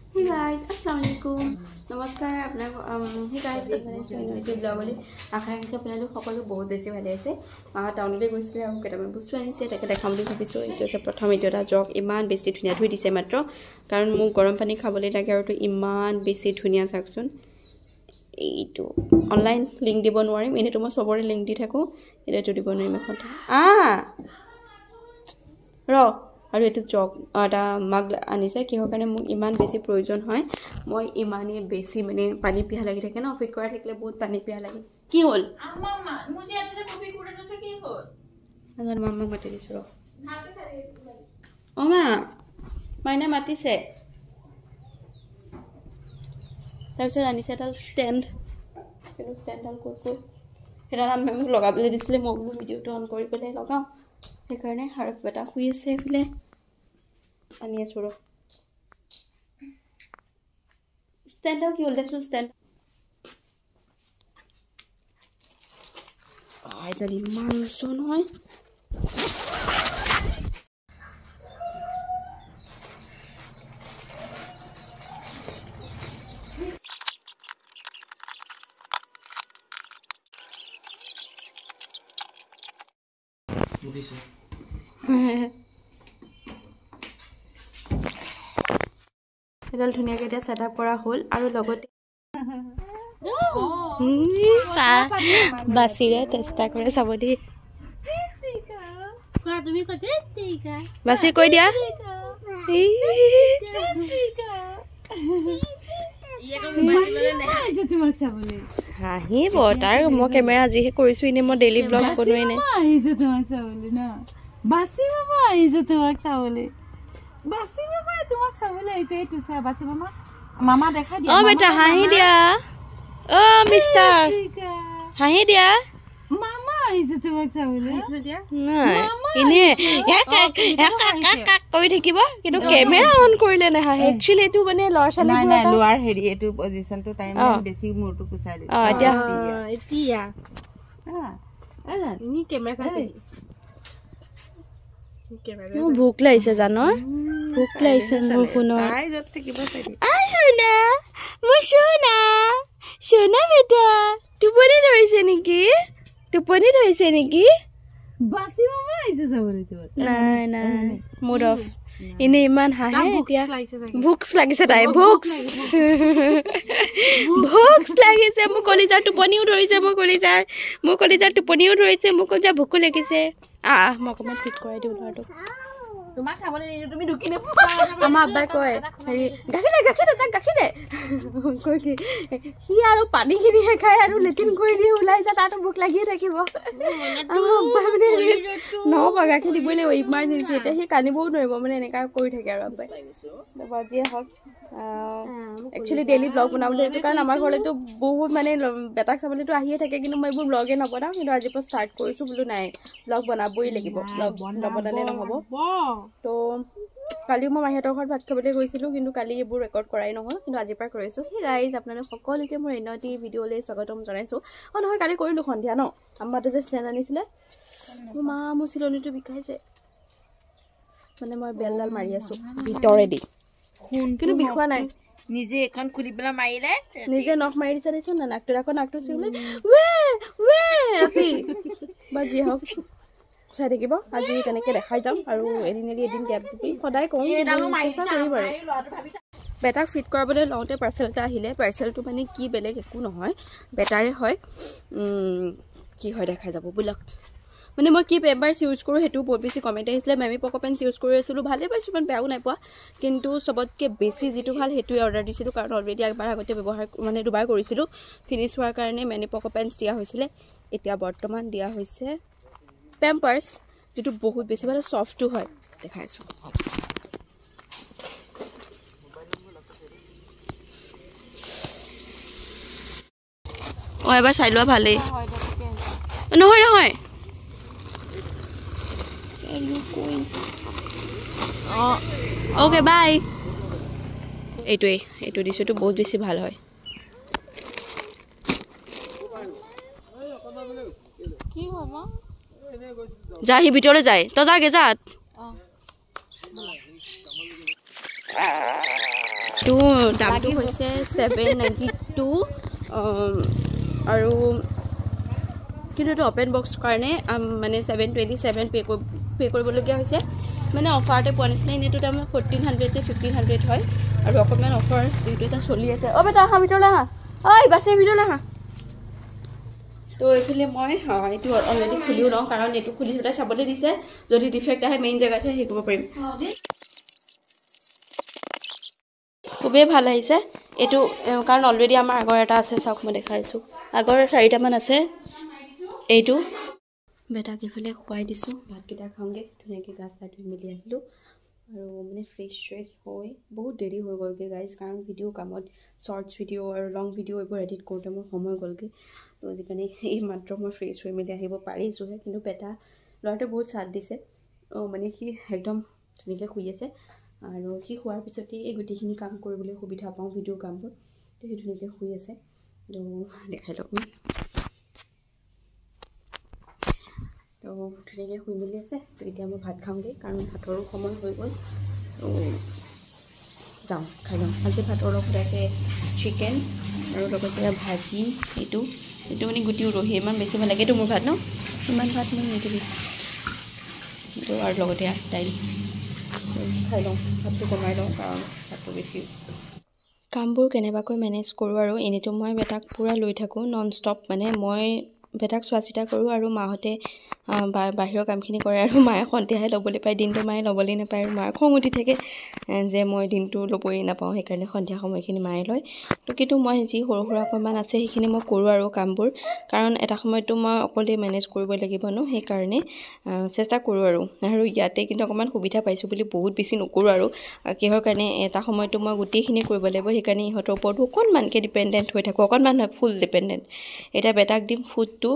Hey guys, Assalamualaikum. Namaskar. Hey guys, ব্লগলৈ আশা ৰাখিছোঁ আপোনালোক সকলো বহুত বেছি ভালে আছে। টাউনলৈ গৈছিলে আৰু কেইটামান বস্তু আনিছে তাকে দেখাম বুলি ভাবিছোঁ। এইটো আছে প্ৰথম এইটো এটা জগ ইমান বেছি ধুনীয়া ধুই দিছে মাত্ৰ কাৰণ মোক গৰম পানী খাবলৈ লাগে আৰু ইমান বেছি ধুনীয়া চাওকচোন। এইটো অনলাইন লিংক দিব নোৱাৰিম, এনেতো মই চবৰে লিংক দি থাকোঁ, এইটো দিব নোৱাৰিম এখন। আৰু এইটো জগ এটা মাগ আনিছে কিহৰ কাৰণে মোক ইমান বেছি প্ৰয়োজন হয়। মই ইমানেই বেছি মানে পানী পিয়াহ লাগি থাকে ন, ফিট কৰা থাকিলে বহুত পানী পিয়াহ লাগে। কি হ'ল মামাক মাতি দিছোঁ ৰ। অ মা মাইনা মাতিছে। তাৰপিছত আনিছে এডাল ষ্টেণ্ড, কিন্তু ষ্টেণ্ডডাল ক'ত সেইডাল মোক লগাবলৈ দিছিলে। মই বোলো ভিডিঅ'টো অন কৰি পেলাই লগাওঁ সেইকাৰণে। আৰু এটা শুই আছে এইফালে আনি আছোঁ ৰ। ষ্টেণ্ডডাল কি হ'ল দেচোন। ষ্টেণ্ড এডাল ইমান উচ্চ নহয়। এডাল ধুনীয়াকৈ এতিয়া ছেট আপ কৰা হ'ল আৰু লগতে বাছিৰে চেষ্টা কৰে চাব দেই। বাছিৰ কৈ দিয়া হাঁহিব তাৰ। মই কেমেৰা আজিহে কৰিছো, এনেই মই ডেইলি ব্লগ বনোৱাই নাই। বাছি মামা আহিছে তোমাক চাবলৈ। বাছি মামা তোমাক চাবলৈ আহিছে। এইটো চা বাছি মামা। মামা দেখা দিয়া। অ বেটা হাঁহি দিয়া। অ মিষ্টাৰ হাঁহি দিয়া। মামা আহিছে তোমাক চাবলৈ। এনে কৰি থাকিব কিন্তু কেমেৰা অন কৰিলে নাহাঁহে। একচুৱেলি এইটো মানে ল'ৰা ছোৱালী লোৱাৰ হেৰি এইটো পজিশ্যনটো টাইম বেছি মূৰটো কুচাই দিছে। মোৰ ভোক লাগিছে জানো, ভোক লাগিছে মোৰ শুনৰ। সোনা বেটা টোপনি ধৰিছে নেকি? টোপনি ধৰিছে নেকি? বাছি মামা আহিছে চাবলৈ। নাই নাই মুড অফ। এনে ইমান হাঁহে এতিয়া। ভোক লাগিছে তাই, ভোক লাগিছে। মোৰ কলিজাৰ টোপনিও ধৰিছে। মোৰ কলিজাৰ টোপনিও ধৰিছে। মোৰ কলিজাৰ ভোকো লাগিছে। মই অকণমান ঠিক কৰাই দিওঁ ল'ৰাটোক। তোমাক চাবলৈ নিদিওঁ, তুমি ঢুকি নোপোৱা। আমাৰ আব্বাই কয় হেৰি গাখীৰ দে তাক গাখীৰ দে। কৈ কি সি আৰু পানীখিনিহে খায় আৰু লেট্ৰিন কৰি দি ওলাই যায়, তাতো ভোক লাগিয়ে থাকিব। নহ'ব গাখীৰ দিবই লাগিব ইমাৰ্জেঞ্চি। এতিয়া সি কান্দিবও নোৱাৰিব মানে এনেকুৱা কৰি থাকে আৰু আব্বাই। যিয়ে হওক একচুৱেলি ডেইলি ব্লগ বনাবলৈ আহিছোঁ কাৰণ আমাৰ ঘৰলৈতো বহুত মানে বেটাক চাবলৈতো আহিয়ে থাকে, কিন্তু মই এইবোৰ ব্লগে নবনাওঁ। কিন্তু আজিৰ পৰা ষ্টাৰ্ট কৰিছোঁ, বোলো নাই ব্লগ বনাবই লাগিব, ব্লগ নবনালে নহ'ব। তো কালিও মই মাহীহঁতৰ ঘৰত ভাত খাবলৈ গৈছিলোঁ, কিন্তু কালি এইবোৰ ৰেকৰ্ড কৰাই নহ'ল, কিন্তু আজিৰ পৰা কৰিছোঁ। সেই গাইজ আপোনালোক সকলোকে মোৰ এনটি ভিডিঅ'লৈ স্বাগতম জনাইছোঁ। নহয় কালি কৰিলোঁ সন্ধিয়া ন। আমাৰটো যে ষ্টেণ্ড আনিছিলে। মোৰ চিলনিটো বিষাইছে মানে মই বেলডাল মাৰি আছোঁ ভিতৰেদি, কিন্তু বিষোৱা নাই। নিজে এখন খুলি পেলাই মাৰিলে, নিজে নখ মাৰি দিছে দেখিছোঁ না। নাকটোৰ আকৌ নাকটো চিঙিলে বা যি হওক চাই থাকিব। আজি তেনেকৈ দেখাই যাম আৰু এদিন গেপ দি সদায় কওঁ চেষ্টা কৰিম আৰু। বেটাক ফিট কৰাবলৈ লওঁতে পাৰ্চেল এটা আহিলে। পাৰ্চেলটো মানে কি বেলেগ একো নহয়, বেটাৰে হয়। কি হয় দেখাই যাব বোলক। মানে মই কি পেম্পাৰ্ছ ইউজ কৰোঁ সেইটো বহুত বেছি কমেণ্ট আহিছিলে। মেমি পক' পেণ্টছ ইউজ কৰি আছিলোঁ, ভালেই পাইছোঁ, ইমান বেয়াও নাই পোৱা। কিন্তু চবতকৈ বেছি যিটো ভাল সেইটোৱে অৰ্ডাৰ দিছিলোঁ, কাৰণ অলৰেডি একবাৰ আগতে দুবাৰ কৰিছিলোঁ। ফিনিছ হোৱাৰ কাৰণে মেমি পক' পেণ্টছ দিয়া হৈছিলে। এতিয়া বৰ্তমান দিয়া হৈছে পেম্পাৰ্ছ, যিটো বহুত বেছি ভাল, ছফ্টো হয়। দেখাই আছোঁ। এবাৰ চাই লোৱা ভালেই। নহয় অ'কে বাই। এইটো দিছোঁ, এইটো বহুত বেছি ভাল হয়। যা সি ভিতৰলৈ যায়, তই যাগে যা। তো দামটো হৈছে 792 আৰু কিন্তু এইটো অপেন বক্স কাৰণে মানে 727 পে' কৰিবলগীয়া হৈছে মানে অফাৰতে পোৱা নিচিনা এনেইটো দাম 1400 1500 হয় আৰু অকণমান অফাৰ যিহেতু এটা চলি আছে বেটা আহা ভিতৰলৈ আহা বাছৰ ভিতৰলৈ আহা তো এইফালে মই এইটো অলৰেডি খুলিও লওঁ কাৰণ এইটো খুলি পেলাই চাবলৈ দিছে যদি ডিফেক্ট আহে মেইন জেগাতহে শিকিব পাৰিম খুবেই ভাল আহিছে এইটো কাৰণ অলৰেডি আমাৰ আগৰ এটা আছে চাওক মই দেখাইছোঁ আগৰ 4টামান আছে এইটো বেটাক এইফালে খুৱাই দিছোঁ ভাতকেইটা খাওঁগৈ ধুনীয়াকৈ গা চা ধুই মেলি আহিলোঁ আৰু মানে ফ্ৰেছ হৈ বহুত দেৰি হৈ গ'লগৈ গাইজ কাৰণ ভিডিঅ' কামত শ্বৰ্টছ ভিডিঅ' আৰু লং ভিডিঅ' এইবোৰ এডিট কৰোঁতে মোৰ সময় গ'লগৈ তো আজিকালি এই মাত্ৰ মই ফ্ৰেছ হৈ মেলি আহিব পাৰিছোঁহে কিন্তু বেটা ল'ৰাটোৱে বহুত চাথ দিছে মানে সি একদম ধুনীয়াকৈ শুই আছে আৰু সি শোৱাৰ পিছতেই এই গোটেইখিনি কাম কৰিবলৈ সুবিধা পাওঁ ভিডিঅ' কামবোৰ তো সি ধুনীয়াকৈ শুই আছে তো দেখাই লওক তো ধুনীয়াকৈ শুই মেলি আছে তো এতিয়া মই ভাত খাওঁগৈ কাৰণ ভাতৰো সময় হৈ গ'ল তো যাওঁ খাই লওঁ আজি ভাতৰ লগত আছে চিকেন আৰু লগতে ভাজি এইটো মানে গুটি উৰহি ইমান বেছি ভাল লাগে এইটো মোৰ ভাত ন ইমান ভাত মই নিদিবি তো আৰু লগতে দাইল খাই লওঁ ভাতটো কমাই লওঁ কাৰণ ভাতটো বেছি হৈছে কামবোৰ কেনেবাকৈ মেনেজ কৰোঁ আৰু এনেইতো মই বেটাক পূৰা লৈ থাকোঁ নন ষ্টপ মানে মই বেটাক চোৱা চিতা কৰোঁ আৰু মাহঁতে বাহিৰৰ কামখিনি কৰে আৰু মায়ে সন্ধিয়াহে ল'বলৈ পায় দিনটো মায়ে ল'বলৈ নাপায় আৰু মাৰ খং উঠি থাকে যে মই দিনটো ল'বই নাপাওঁ সেইকাৰণে সন্ধিয়া সময়খিনি মায়ে লয় তো কিন্তু মই যি সৰু সুৰা অকণমান আছে সেইখিনি মই কৰোঁ আৰু কামবোৰ কাৰণ এটা সময়তো মই অকলে মেনেজ কৰিব লাগিব ন সেইকাৰণে চেষ্টা কৰোঁ আৰু ইয়াতে কিন্তু অকণমান সুবিধা পাইছোঁ বুলি বহুত বেছি নকৰোঁ আৰু কিহৰ কাৰণে এটা সময়তো মই গোটেইখিনি কৰিব লাগিব সেইকাৰণে ইহঁতৰ ওপৰতো অকণমানকৈ ডিপেণ্ডেণ্ট হৈ থাকোঁ অকণমান নহয় ফুল ডিপেণ্ডেণ্ট এতিয়া বেটাক দিম ফুডটো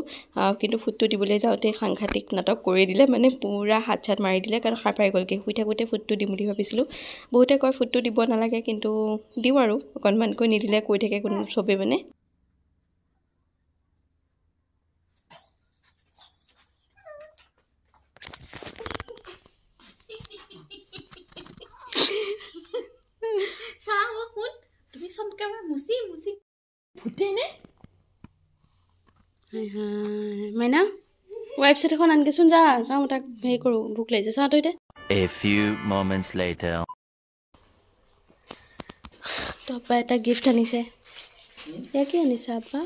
কিন্তু ফুডটো দিবলৈ যাওঁতে সাংঘাতিক নাটক কৰি দিলে মানে পূৰা হাত চাত মাৰি দিলে কাৰণ সাৰ পাই গ'লগৈ শুই থাকোঁতে ফুডটো দিম বুলি ভাবিছিলোঁ বহুতে কয় ফুডটো দিব নালাগে কিন্তু দিওঁ আৰু অকণমানকৈ নিদিলে কৈ থাকে কোনো চবেই মানে তুমি চমকে মুচি ফুটেনে মাইনা ৱেবছাইট এখন আনকেচোন যাওঁ তাক হেৰি কৰোঁ ভোক লাগিছে চাওঁ তই এতিয়া A few moments later. তাৰপৰা এটা গিফ্ট আনিছে কি আনিছে আপা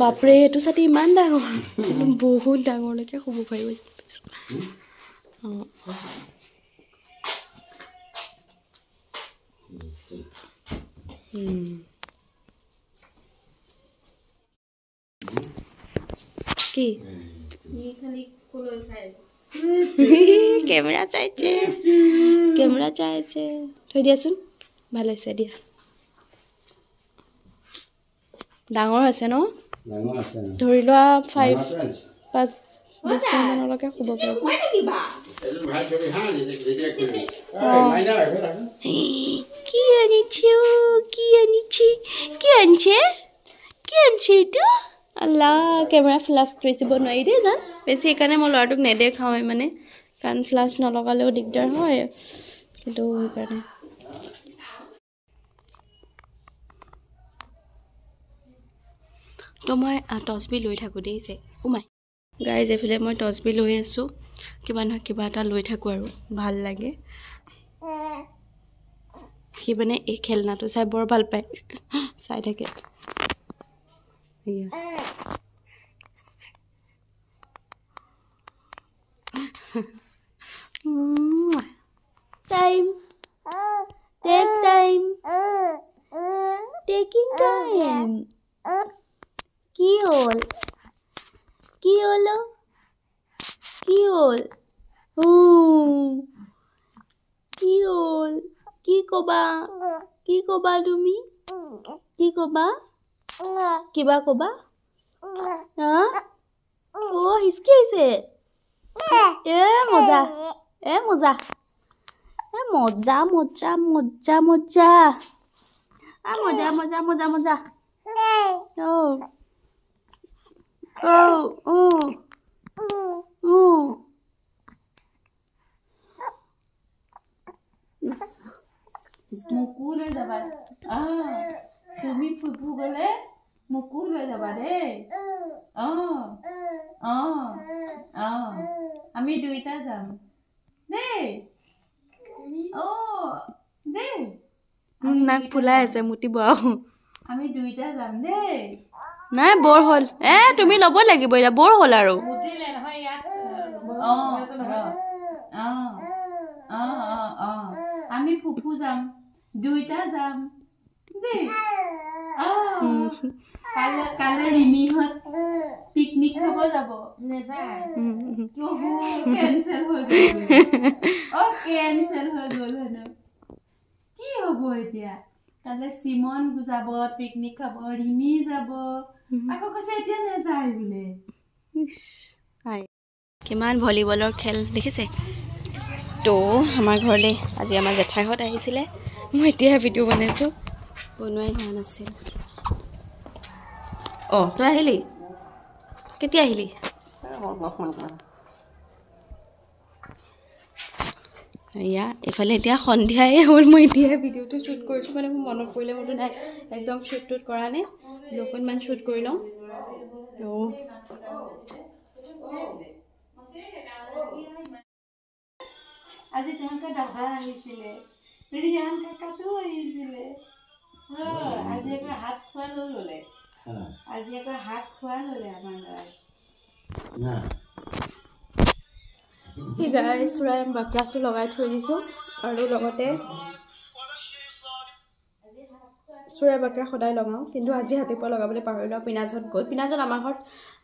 বাপৰে এইটো ছাতি ইমান ডাঙৰ বহুত ডাঙৰলৈকে শুব পাৰিব কি কেমেৰা চাইছে থৈ দিয়াচোন ভাল হৈছে দিয়া ডাঙৰ আছে ন ধৰি লোৱা 5 বছৰমানলৈকে শুব পাৰিব কি আনিছে এইটো আল্লাহ কেমেৰা ফ্লাছ কৰিব নোৱাৰি দেই জান বেছি সেইকাৰণে মই ল'ৰাটোক নেদেখাওঁৱে মানে কাৰণ ফ্লাছ নলগালেও দিগদাৰ হয় কিন্তু সেইকাৰণে তো মই টচবি লৈ থাকোঁ দেই সোমাই গাইজ এইফালে মই টচবি লৈ আছোঁ কিবা নহয় কিবা এটা লৈ থাকোঁ আৰু ভাল লাগে সি মানে এই খেলনাটো চাই বৰ ভাল পায় চাই থাকে Taking time. কি হল কি কবা তুমি কিবা কবা হিচকি আহিছে মজা মজা মোকো লৈ যাবা তুমি ফুফু গ'লে মোকো লৈ যাবা দেই আমি দুইটা যাম দেই দেই নাক ফুলাই আছে মুতিব আৰু আমি দুইটা যাম দেই নাই বৰ হ'ল তুমি ল'ব লাগিব এতিয়া বৰ হ'ল আৰু আমি ফুফু যাম দুইটা যাম দেই কালে ৰিমিহঁত পিকনিক খাব যাব কেঞ্চেল হৈ গ'ল হেনো কি হ'ব এতিয়া কালে চিমন যাব পিকনিক খাব ৰিমি যাব আকৌ কৈছে এতিয়া নাযায় বোলে কিমান ভলীবলৰ খেল দেখিছে তো আমাৰ ঘৰলৈ আজি আমাৰ জেঠাইহঁত আহিছিলে মই এতিয়াহে ভিডিঅ' বনাইছোঁ বনোৱাই হোৱা নাছিল তই আহিলি কেতিয়া আহিলি এয়া এইফালে এতিয়া সন্ধিয়াই হ'ল মই এতিয়াহে ভিডিঅ'টো শ্বুট কৰিছোঁ মানে মোৰ মনত পৰিলে মোৰতো নাই একদম শ্বুট কৰা নাই অকণমান শ্বুট কৰি লওঁ আজি তেওঁলোকে দাদা আহিছিলে ৰিয়ান কাকাটো আহিছিলে আজি আকৌ হাত খোৱা ল'লে আমাৰ ল'ৰাই সেই গাড়ী চোৰাই বাকলাটো লগাই থৈ দিছোঁ আৰু লগতে চোৰাই বাকৰা সদায় লগাওঁ কিন্তু আজি ৰাতিপুৱা লগাবলৈ পাহৰিলোঁ পিনাজত গ'ল পিনাজত আমাৰ ঘৰত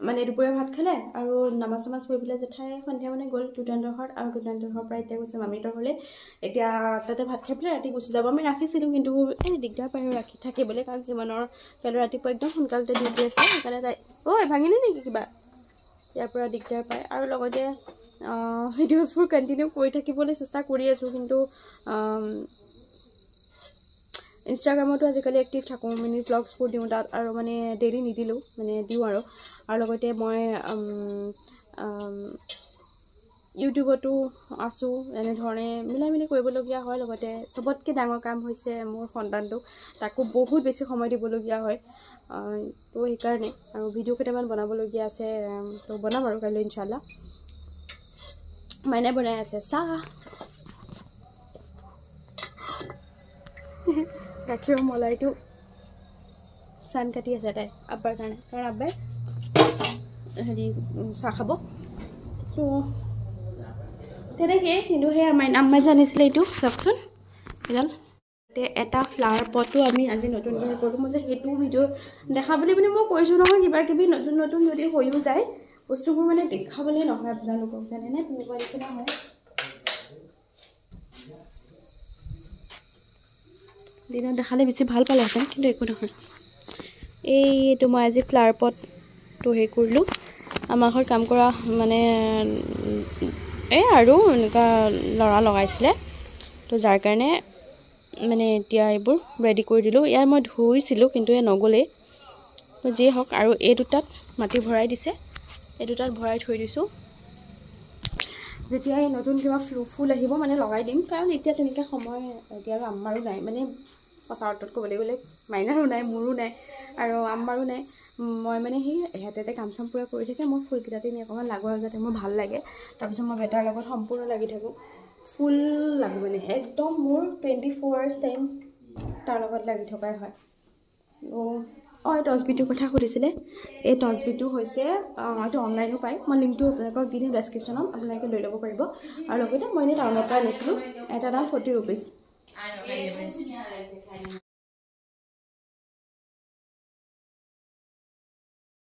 মানে দুপৰীয়া ভাত খালে আৰু নামাজ চামাজ পঢ়ি পেলাই জেঠাই সন্ধিয়া মানে গ'ল টুটান্তৰ ঘৰত আৰু টুটান্তৰ ঘৰৰ পৰা এতিয়া গৈছে মামীহঁতৰ ঘৰলৈ এতিয়া তাতে ভাত খাই পেলাই ৰাতি গুচি যাব আমি ৰাখিছিলোঁ কিন্তু দিগদাৰ পায় ৰাখি থাকিবলৈ কাৰণ জীৱনৰ কাইলৈ ৰাতিপুৱা একদম সোনকালতে ডিউটি আছে সেইকাৰণে তাই ভাঙিলে নেকি কিবা ইয়াৰ পৰা দিগদাৰ পায় আৰু লগতে ভিডিঅ'জবোৰ কণ্টিনিউ কৰি থাকিবলৈ চেষ্টা কৰি আছোঁ কিন্তু ইনষ্টাগ্ৰামতো আজিকালি এক্টিভ থাকোঁ মিনি ব্লগছবোৰ দিওঁ তাত আৰু মানে ডেইলি নিদিলেও মানে দিওঁ আৰু লগতে মই ইউটিউবতো আছোঁ এনেধৰণে মিলাই মিলি কৰিবলগীয়া হয় লগতে চবতকৈ ডাঙৰ কাম হৈছে মোৰ সন্তানটোক তাকো বহুত বেছি সময় দিবলগীয়া হয় তো সেইকাৰণে আৰু ভিডিঅ' কেইটামান বনাবলগীয়া আছে তো বনাম আৰু কাইলৈ ইনশাল্লাহ মাইনাই বনাই আছে চাহ গাখীৰৰ মলাইটো চান কাটি আছে তাই আব্বাৰ কাৰণে কাৰণ আব্বাই হেৰি চাহ খাব তো তেনেকৈ কিন্তু সেই আম্মাই জানিছিলে এইটো চাওকচোন এডাল এটা ফ্লাৱাৰ পটো আমি আজি নতুনকৈ কৰোঁ মই যে সেইটো ভিডিঅ' দেখাবলৈ মানে মই কৈছোঁ নহয় কিবা কিবি নতুন নতুন যদি হৈও যায় বস্তুবোৰ মানে দেখাবলৈ নহয় আপোনালোকক জানেনে তেনেকুৱা নিচিনা হয় দিনত দেখালে বেছি ভাল পালেহেঁতেন কিন্তু একো নহয় এইটো মই আজি ফ্লাৱাৰ পটটো হেৰি কৰিলোঁ আমাৰ ঘৰত কাম কৰা মানে আৰু এনেকুৱা ল'ৰা লগাইছিলে তো যাৰ কাৰণে মানে এতিয়া এইবোৰ ৰেডি কৰি দিলোঁ ইয়াৰ মই ধুইছিলোঁ কিন্তু নগ'লেই তো যিয়ে হওক আৰু এই দুটাত মাটি ভৰাই দিছে এই দুটাত ভৰাই থৈ দিছোঁ যেতিয়া এই নতুন কিবা ফুল আহিব মানে লগাই দিম কাৰণ এতিয়া তেনেকৈ সময় এতিয়া আৰু আমাৰো নাই মানে সঁচা অৰ্থত ক'বলৈ গ'লে মাইনাৰো নাই মোৰো নাই আৰু আমাৰো নাই মই মানে সেই এহেঁতে কাম চাম পূৰা কৰি থাকে মই ফুলকেইটাতে নি অকণমান লাগো আৰু যাতে মোৰ ভাল লাগে তাৰপিছত মই বেটাৰ লগত সম্পূৰ্ণ লাগি থাকোঁ ফুল লাগো মানে একদম মোৰ 24 hours টাইম তাৰ লগত লাগি থকাই হয় এই টচবিটোৰ কথা সুধিছিলে এই টচবিটো হৈছে এইটো অনলাইনো পায় মই লিংকটো আপোনালোকক দি দিম ডেছক্ৰিপশ্যনত আপোনালোকে লৈ ল'ব পাৰিব আৰু লগতে মই এনেই টাউনৰ পৰা লৈছিলোঁ এটা দাম 40 rupees